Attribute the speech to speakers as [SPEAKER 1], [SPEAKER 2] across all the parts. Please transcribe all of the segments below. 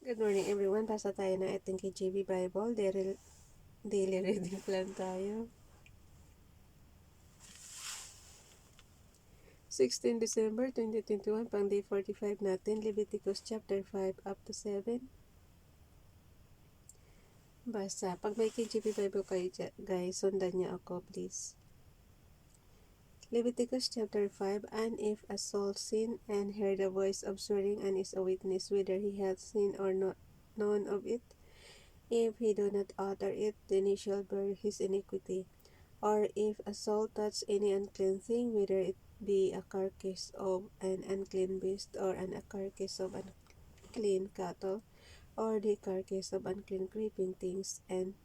[SPEAKER 1] Good morning everyone. Basa tayo ng ating KJV Bible. Daily reading plan tayo. 16 December 2021, pang day 45 natin. Leviticus chapter 5 up to 7. Basa. Pag may KJV Bible kayo guys, sundan niyo ako please. Leviticus chapter 5. And if a soul sin and hear the voice of swearing and is a witness whether he hath sinned or not known of it, if he do not utter it, then he shall bear his iniquity. Or if a soul touch any unclean thing, whether it be a carcass of an unclean beast, or a carcass of unclean cattle, or the carcass of unclean creeping things, and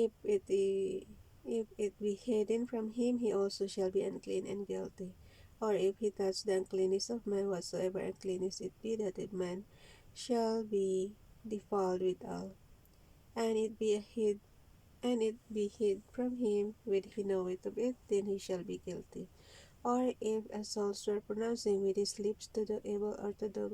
[SPEAKER 1] if it be hidden from him, he also shall be unclean and guilty. Or if he touch the uncleanness of man, whatsoever uncleanness it be, that a man shall be defiled withal, and it be hid from him, when he knoweth of it, then he shall be guilty. Or if a soul swear pronouncing with his lips to do evil or to do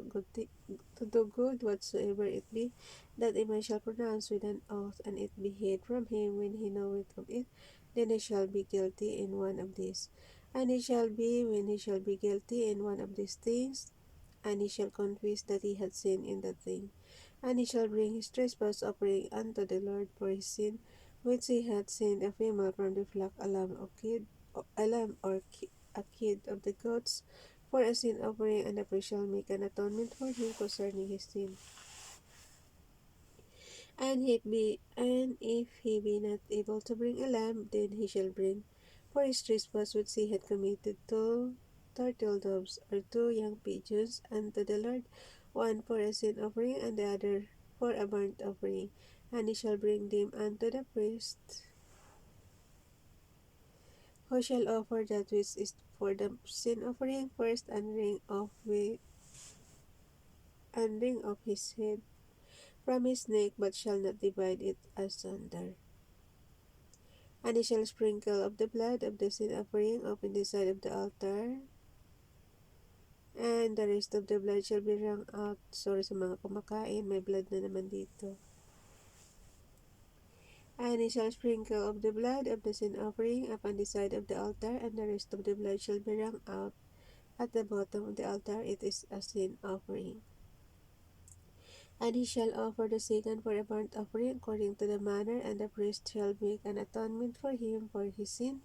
[SPEAKER 1] good, whatsoever it be, that a man shall pronounce with an oath, and it be hid from him when he knoweth of it, then he shall be guilty in one of these. And it shall be, when he shall be guilty in one of these things, and he shall confess that he had sinned in that thing, and he shall bring his trespass offering unto the Lord for his sin, which he had sinned, a female from the flock, a lamb or a kid of the goats, for a sin offering, and the priest shall make an atonement for him concerning his sin. And if he be not able to bring a lamb, then he shall bring for his trespass which he had committed 2 turtle doves or 2 young pigeons unto the Lord, one for a sin offering, and the other for a burnt offering. And he shall bring them unto the priest, who shall offer that which is for the sin offering first, and wring off his head from his neck, but shall not divide it asunder. And he shall sprinkle of the blood of the sin offering upon the side of the altar, and the rest of the blood shall be wrung out. Sorry sa mga kumakain, may blood na naman dito. And he shall sprinkle of the blood of the sin offering upon the side of the altar, and the rest of the blood shall be wrung out at the bottom of the altar. It is a sin offering. And he shall offer the second for a burnt offering according to the manner, and the priest shall make an atonement for him for his sin,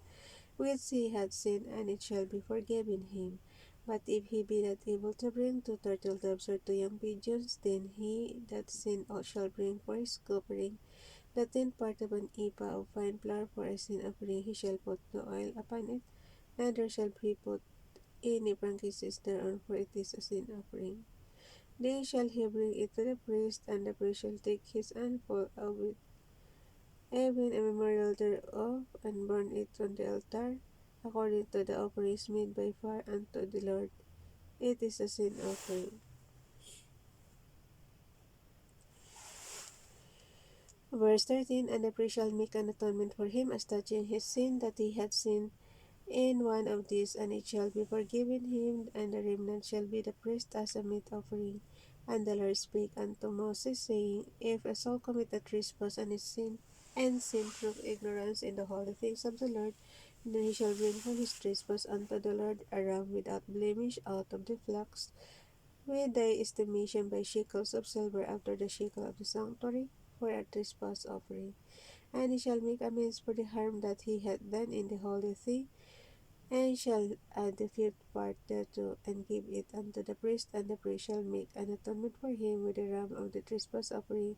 [SPEAKER 1] which he had sinned, and it shall be forgiven him. But if he be not able to bring 2 turtle doves or 2 young pigeons, then he that sinned shall bring for his covering the 10th part of an ephah of fine flour for a sin offering. He shall put no oil upon it, neither shall he put any frankincense thereon, for it is a sin offering. Then shall he bring it to the priest, and the priest shall take his handful of it, even a memorial thereof, and burn it on the altar, according to the offerings made by fire unto the Lord. It is a sin offering. Verse 13. And the priest shall make an atonement for him as touching his sin, that he had sinned in one of these, and it shall be forgiven him, and the remnant shall be the priest as a meat offering. And the Lord spake unto Moses, saying, If a soul commit a trespass and sin through ignorance in the holy things of the Lord, then he shall bring for his trespass unto the Lord a ram without blemish out of the flocks, with thy estimation by shekels of silver after the shekel of the sanctuary, for a trespass offering. And he shall make amends for the harm that he had done in the holy thing, and shall add the 5th part thereto, and give it unto the priest, and the priest shall make an atonement for him with the ram of the trespass offering,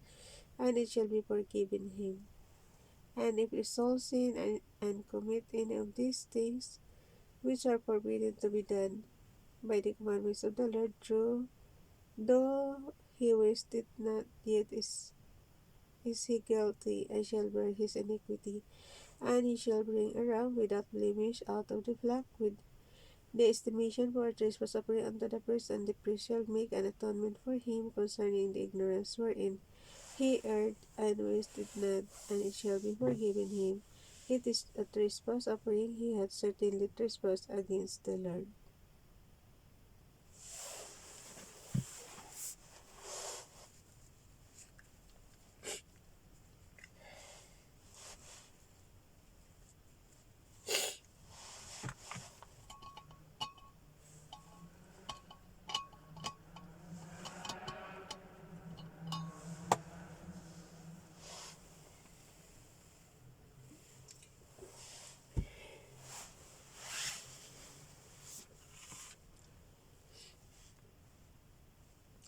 [SPEAKER 1] and it shall be forgiven him. And if his soul sin and commit any of these things, which are forbidden to be done by the commandments of the Lord, though he wished it not, yet is he guilty, and shall bear his iniquity. And he shall bring a ram without blemish out of the flock, with the estimation for a trespass offering unto the priest, and the priest shall make an atonement for him concerning the ignorance wherein he erred and wasted not, and it shall be forgiven him. It is a trespass offering; he had certainly trespassed against the Lord.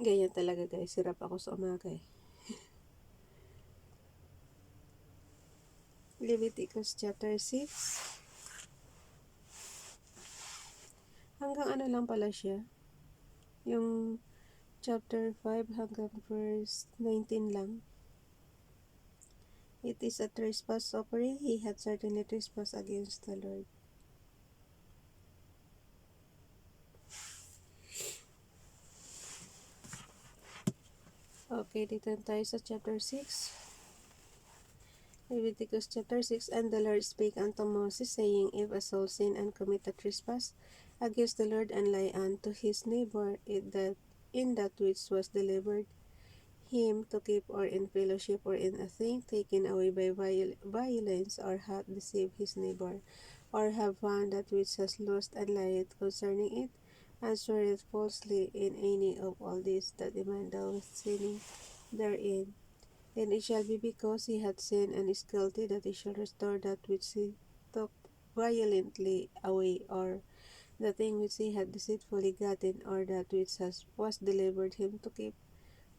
[SPEAKER 1] Ganyan talaga guys, hirap ako sa umaga eh. Leviticus chapter 6. Hanggang ano lang pala siya. Yung chapter 5 hanggang verse 19 lang. It is a trespass offering. He had certainly trespassed against the Lord. Okay, dito tayo sa chapter 6. Leviticus chapter 6. And the Lord spake unto Moses, saying, If a soul sin and commit a trespass against the Lord, and lie unto his neighbor in that which was delivered him to keep, or in fellowship, or in a thing taken away by violence, or hath deceived his neighbor, or have found that which has lost, and lieth concerning it, and sweareth falsely in any of all these that the man thou sinning therein, then it shall be because he hath sinned and is guilty, that he shall restore that which he took violently away, or the thing which he had deceitfully gotten, or that which was delivered him to keep,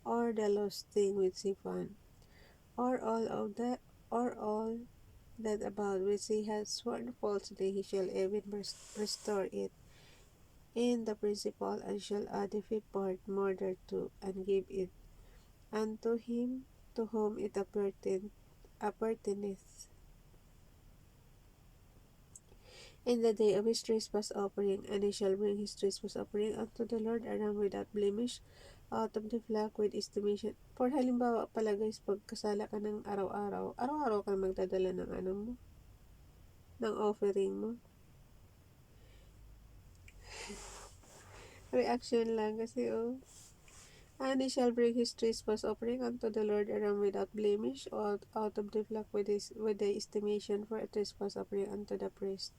[SPEAKER 1] or the lost thing which he found, or all that about which he had sworn falsely, he shall even restore it in the principal, and shall add the fifth part more thereto, and give it unto him to whom it appertaineth in the day of his trespass offering. And he shall bring his trespass offering unto the Lord a ram without blemish out of the flock with estimation. For halimbawa pala guys, pagkasala ka ng araw-araw ka magdadala ng ano mo, ng offering mo. Reaction lang kasi And he shall bring his trespass offering unto the Lord a ram without blemish out of the flock with the estimation for a trespass offering unto the priest.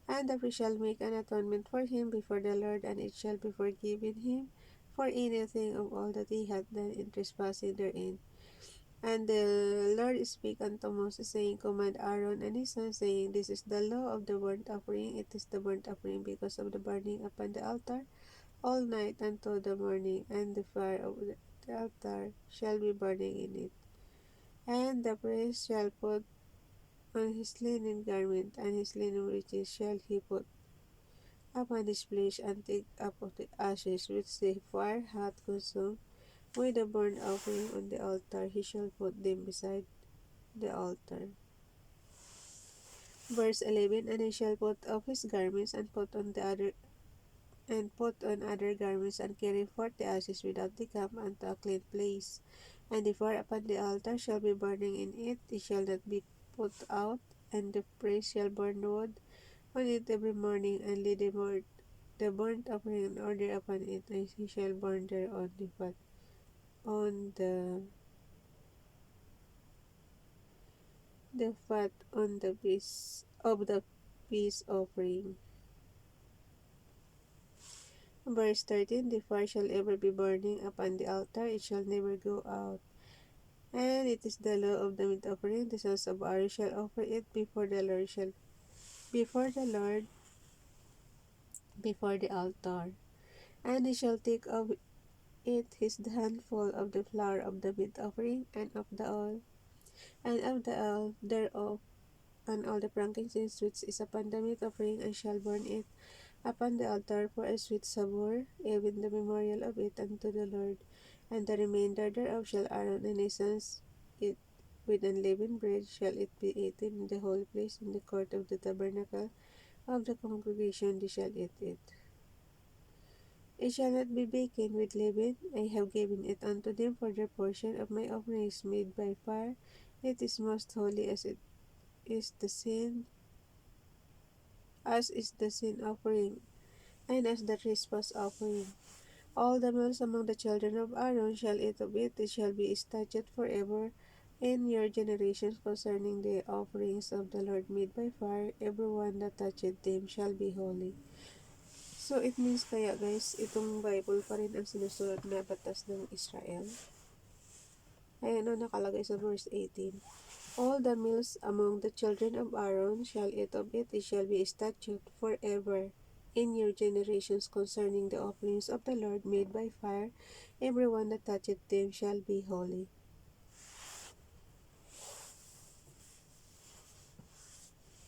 [SPEAKER 1] And the priest shall make an atonement for him before the Lord, and it shall be forgiven him for anything of all that he hath done in trespassing therein. And the Lord spake unto Moses, saying, Command Aaron and his sons, saying, This is the law of the burnt offering. It is the burnt offering because of the burning upon the altar all night until the morning, and the fire of the altar shall be burning in it. And the priest shall put on his linen garment, and his linen breeches shall he put upon his flesh, and take up of the ashes which the fire hath consumed with the burnt offering on the altar. He shall put them beside the altar. Verse 11. And he shall put off his garments, and put on other garments, and carry forth the ashes without the camp unto a clean place. And the fire upon the altar shall be burning in it, it shall not be put out, and the priest shall burn wood on it every morning, and lay the burnt offering in order upon it, and he shall burn thereon the fat on the peace of the peace offering. Verse 13. The fire shall ever be burning upon the altar, it shall never go out. And it is the law of the meat offering. The sons of Aaron shall offer it before the Lord, before the altar. And he shall take of it his handful of the flour of the meat offering, and of the oil, thereof, and all the frankincense which is upon the meat offering, and shall burn it upon the altar for a sweet savour, even the memorial of it unto the Lord. And the remainder thereof shall Aaron and his sons eat with unleavened bread. Shall it be eaten in the holy place, in the court of the tabernacle of the congregation, they shall eat it. It shall not be baken with leaven. I have given it unto them for their portion of my offerings made by fire. It is most holy, as is the sin offering, and as the trespass offering. All the males among the children of Aaron shall eat of it. It shall be a statute forever in your generations concerning the offerings of the Lord made by fire. Every one that toucheth them shall be holy. So, it means kaya guys, itong Bible pa rin ang sinusulat na batas ng Israel. Ayan nakalagay sa verse 18. All the males among the children of Aaron shall eat of it. It shall be a statute forever in your generations concerning the offerings of the Lord made by fire. Everyone that toucheth them shall be holy.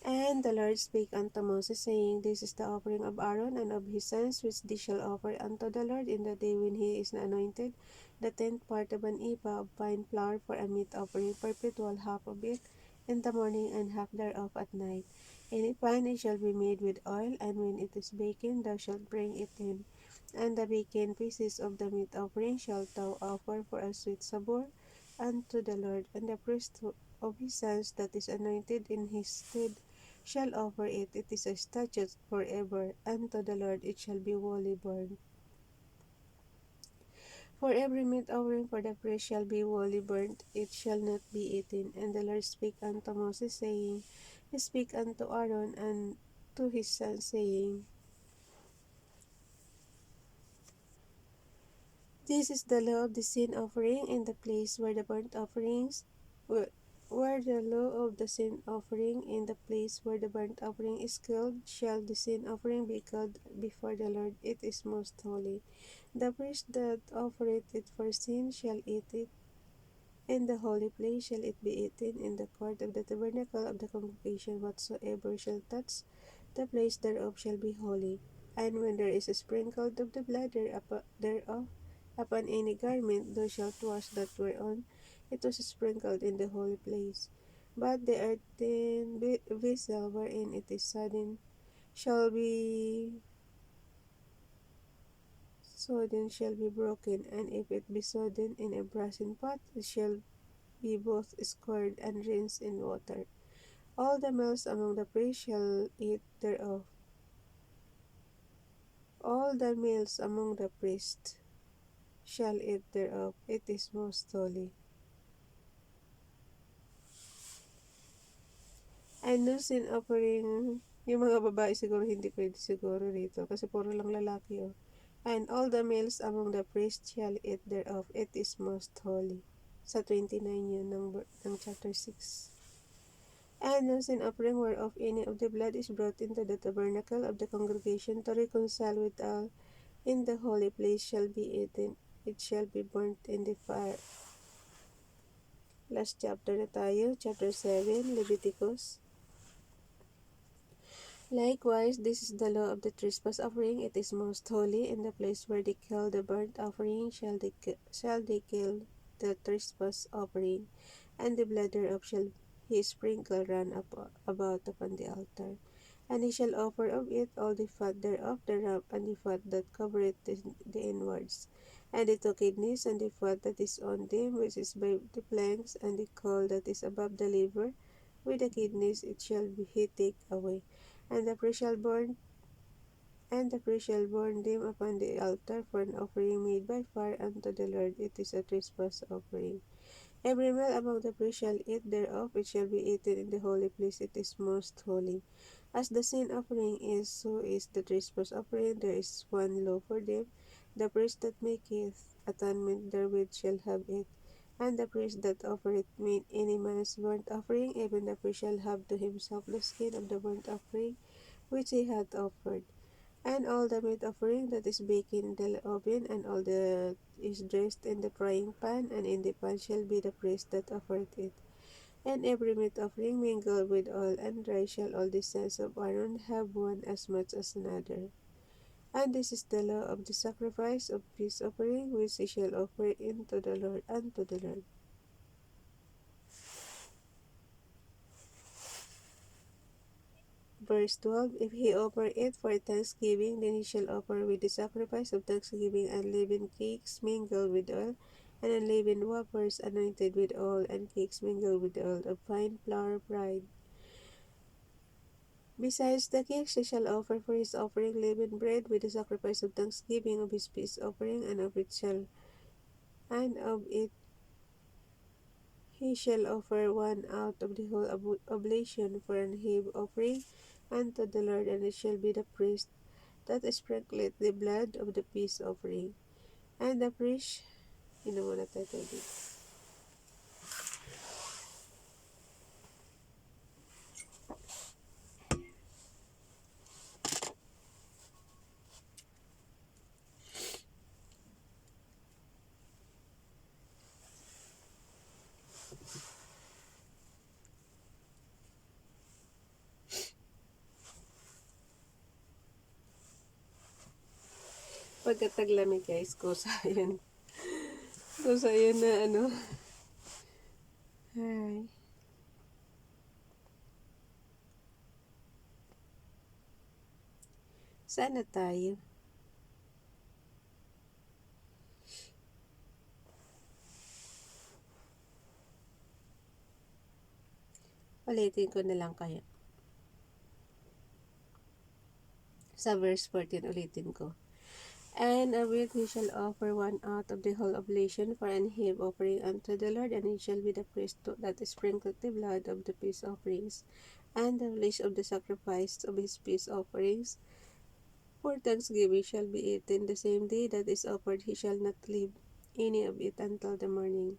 [SPEAKER 1] And the Lord spake unto Moses, saying, This is the offering of Aaron and of his sons, which they shall offer unto the Lord in the day when he is anointed, the 10th part of an ephah of fine flour for a meat offering, perpetual, half of it in the morning, and half thereof at night. And if fine, it shall be made with oil, and when it is baken, thou shalt bring it in. And the baken pieces of the meat offering shalt thou offer for a sweet savour unto the Lord, and the priest of his sons that is anointed in his stead shall offer it. It is a statute forever. Unto the Lord it shall be wholly burned. For every meat offering for the priest shall be wholly burnt, it shall not be eaten. And the Lord spake unto Moses, saying, Speak unto Aaron and to his sons, saying, This is the law of the sin offering in the place where the burnt offerings where the law of the sin offering in the place where the burnt offering is killed, shall the sin offering be killed before the Lord. It is most holy. The priest that offereth it for sin shall eat it. In the holy place shall it be eaten, in the court of the tabernacle of the congregation. Whatsoever shall touch the place thereof shall be holy. And when there is a sprinkled of the blood thereof upon any garment, thou shalt wash that whereon it was sprinkled in the holy place. But the earthen vessel wherein it is shall be broken, and if it be sodden in a brazen pot, it shall be both scoured and rinsed in water. All the males among the priests shall eat thereof. All the males among the priests shall eat thereof. It is most holy. And no sin offering, yung mga babae siguro hindi pwede siguro rito kasi puro lang lalaki oh. And all the males among the priests shall eat thereof. It is most holy. Sa 29 yun ng chapter 6. And no sin offering whereof any of the blood is brought into the tabernacle of the congregation to reconcile with all in the holy place shall be eaten. It shall be burnt in the fire. Last chapter na tayo, chapter 7, Leviticus. Likewise, this is the law of the trespass offering. It is most holy. In the place where they kill the burnt offering shall they kill the trespass offering, and the blood thereof shall he sprinkle round about upon the altar. And he shall offer of it all the fat thereof, the rump and the fat that covereth the inwards, and the two kidneys and the fat that is on them, which is by the flanks, and the caul that is above the liver, with the kidneys it shall be he take away. And the priest shall burn them upon the altar for an offering made by fire unto the Lord. It is a trespass offering. Every male among the priests shall eat thereof. It shall be eaten in the holy place. It is most holy. As the sin offering is, so is the trespass offering. There is one law for them. The priest that maketh atonement therewith shall have it. And the priest that offereth any man's burnt offering, even the priest shall have to himself the skin of the burnt offering which he hath offered. And all the meat offering that is baked in the oven, and all that is dressed in the frying pan, and in the pan shall be the priest that offered it. And every meat offering mingled with oil and dry shall all the sons of Aaron have one as much as another. And this is the law of the sacrifice of peace offering, which he shall offer unto the Lord. Verse 12, If he offer it for thanksgiving, then he shall offer with the sacrifice of thanksgiving unleavened cakes mingled with oil, and unleavened wafers anointed with oil, and cakes mingled with oil of fine flour fried. Besides the cakes, he shall offer for his offering leavened bread with the sacrifice of thanksgiving of his peace offering, and of it he shall offer one out of the whole oblation for an heave offering unto the Lord, and it shall be the priest that sprinkleth the blood of the peace offering. And the priest, muna tayo dito. Pagkataglamig guys, kusa yun. Kusa yun na ano. Ay. Sana tayo. Ulitin ko na lang kaya. Sa verse 14 ulitin ko. And a wheat he shall offer one out of the whole oblation for an heave offering unto the Lord, and it shall be the priest that sprinkled the blood of the peace offerings, and the flesh of the sacrifice of his peace offerings. For thanksgiving shall be eaten the same day that is offered, he shall not leave any of it until the morning.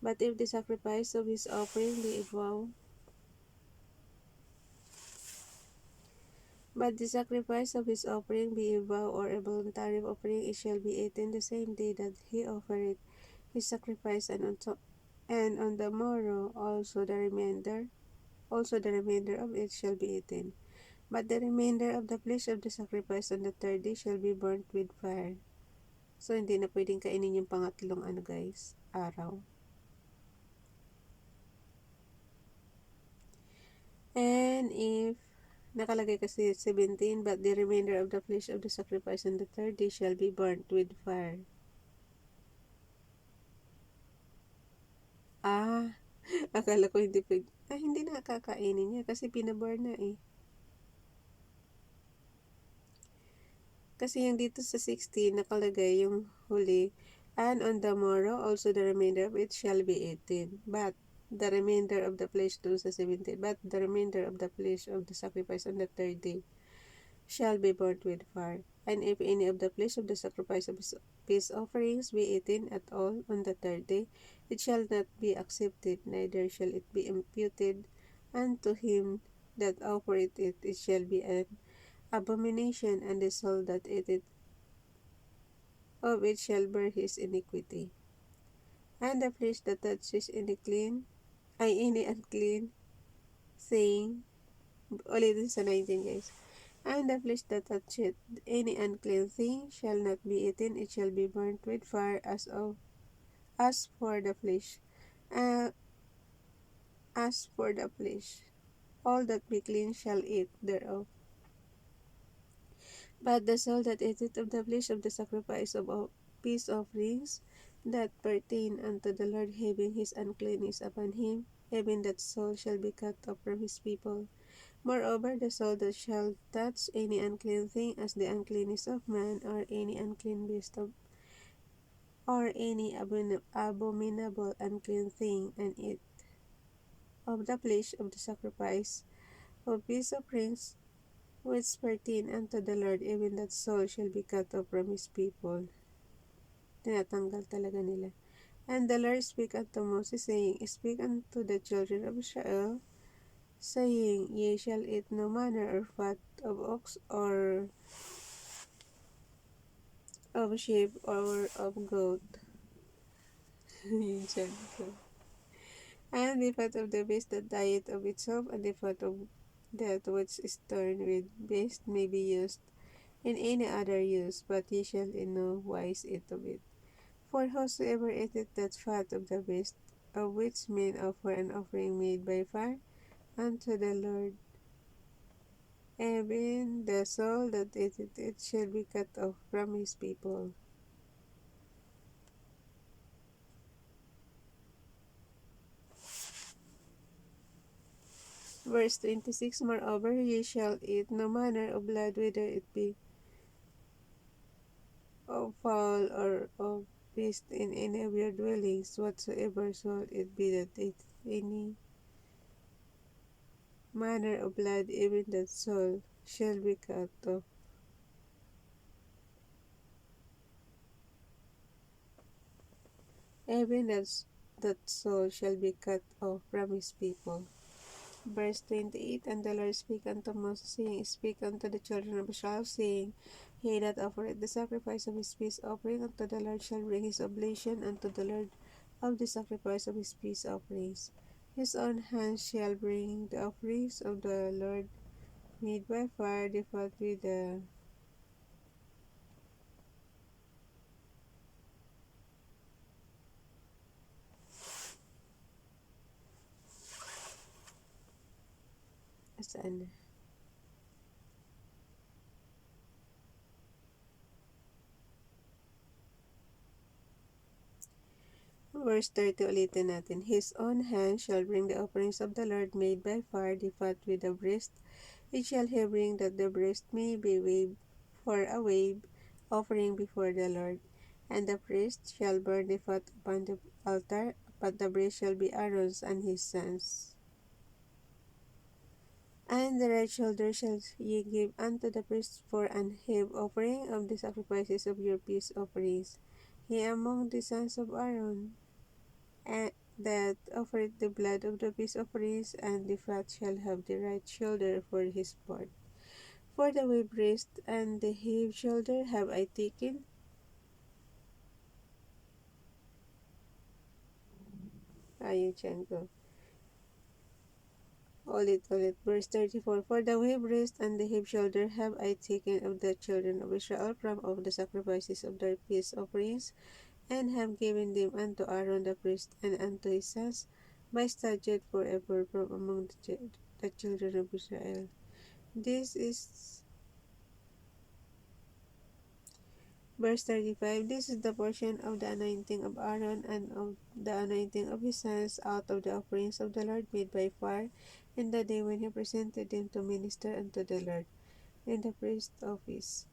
[SPEAKER 1] But if the sacrifice of his offering be a vow, But the sacrifice of his offering be a vow or a voluntary offering, it shall be eaten the same day that he offered his sacrifice, and on the morrow also the remainder of it shall be eaten. But the remainder of the flesh of the sacrifice on the third day shall be burnt with fire. So, hindi na pwedeng kainin yung pangatlong guys, araw. And if nakalagay kasi 17, but the remainder of the flesh of the sacrifice on the third day shall be burnt with fire. Ah, akala ko hindi hindi na kakainin niya kasi pinaburn na eh. Kasi yung dito sa 16, nakalagay yung huli, and on the morrow, also the remainder of it shall be eaten. But the remainder of the flesh, doon sa 17, but the remainder of the flesh of the sacrifice on the third day shall be burnt with fire. And if any of the flesh of the sacrifice of peace offerings be eaten at all on the third day, it shall not be accepted, neither shall it be imputed unto him that offereth it. It shall be an abomination, and the soul that eateth of it shall bear his iniquity. And the flesh that touches any unclean thing, ulitin sa 19 guys. And the flesh that toucheth any unclean thing shall not be eaten, it shall be burnt with fire. As for the flesh, all that be clean shall eat thereof. But the soul that eateth of the flesh of the sacrifice of peace offerings that pertain unto the Lord, having his uncleanness upon him, even that soul shall be cut off from his people. Moreover, the soul that shall touch any unclean thing, as the uncleanness of man, or any unclean beast, or any abominable unclean thing, and eat of the flesh of the sacrifice of peace offerings, which pertain unto the Lord, even that soul shall be cut off from his people. Tinatanggal talaga nila. And the Lord spake unto Moses, saying, Speak unto the children of Israel, saying, Ye shall eat no manner of fat of ox, or of sheep, or of goat. And the fat of the beast that dieth of itself, and the fat of that which is turned with beast may be used in any other use, but ye shall in no wise eat of it. For whosoever eateth that fat of the beast, of which men offer an offering made by fire unto the Lord, even the soul that eateth it shall be cut off from his people. Verse 26, Moreover, ye shall eat no manner of blood, whether it be of fowl or of beast, in any of your dwellings. Whatsoever soul it be that eateth any manner of blood, even that soul shall be cut off. Even that soul shall be cut off from his people. Verse 28, And the Lord spake unto Moses, saying, Speak unto the children of Israel, saying, He that offereth the sacrifice of his peace offering unto the Lord shall bring his oblation unto the Lord of the sacrifice of his peace offerings. His own hands shall bring the offerings of the Lord made by fire, the fat with the Saan? Verse 30 ulitin natin. His own hand shall bring the offerings of the Lord made by fire, the fat with the breast. It shall he bring that the breast may be waved for a wave offering before the Lord. And the priest shall burn the fat upon the altar, but the breast shall be Aaron's and his sons. And the right shoulder shall ye give unto the priest for an heave offering of the sacrifices of your peace offerings. He among the sons of Aaron, and that offered the blood of the peace offerings, and the fat shall have the right shoulder for his part. For the wave breast and the heave shoulder have I taken. Ayun dyan ko. Ulit. Verse 34. For the wave breast and the heave shoulder have I taken of the children of Israel from of the sacrifices of their peace offerings, and have given them unto Aaron the priest and unto his sons by statute forever from among the children of Israel. This is verse 35. This is the portion of the anointing of Aaron and of the anointing of his sons out of the offerings of the Lord made by fire in the day when he presented them to minister unto the Lord in the priest office,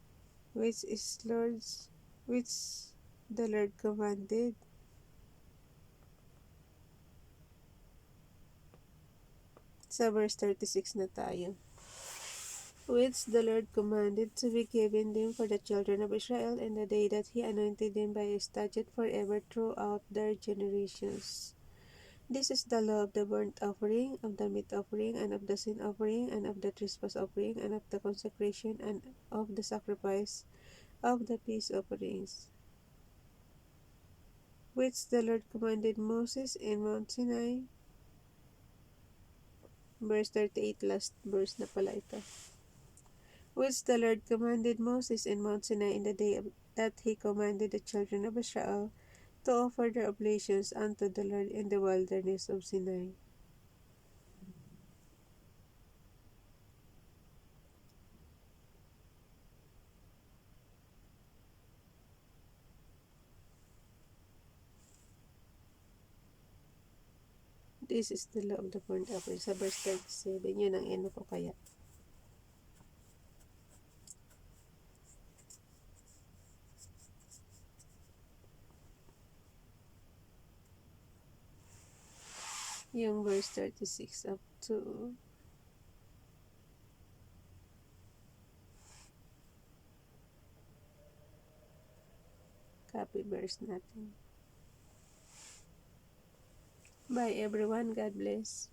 [SPEAKER 1] which the Lord commanded. Sa verse 36 na tayo. Which the Lord commanded to be given them for the children of Israel in the day that he anointed them by a statute forever throughout their generations. This is the law of the burnt offering, of the meat offering, and of the sin offering, and of the trespass offering, and of the consecration, and of the sacrifice of the peace offerings, which the Lord commanded Moses in Mount Sinai. Verse 38, last verse na pala ito. Which the Lord commanded Moses in Mount Sinai in the day that he commanded the children of Israel to offer their oblations unto the Lord in the wilderness of Sinai. This is the law of the burnt offering. Sa verse 37, yun ang ino ko kaya. Yung verse 36 up to copy verse natin. Bye everyone. God bless.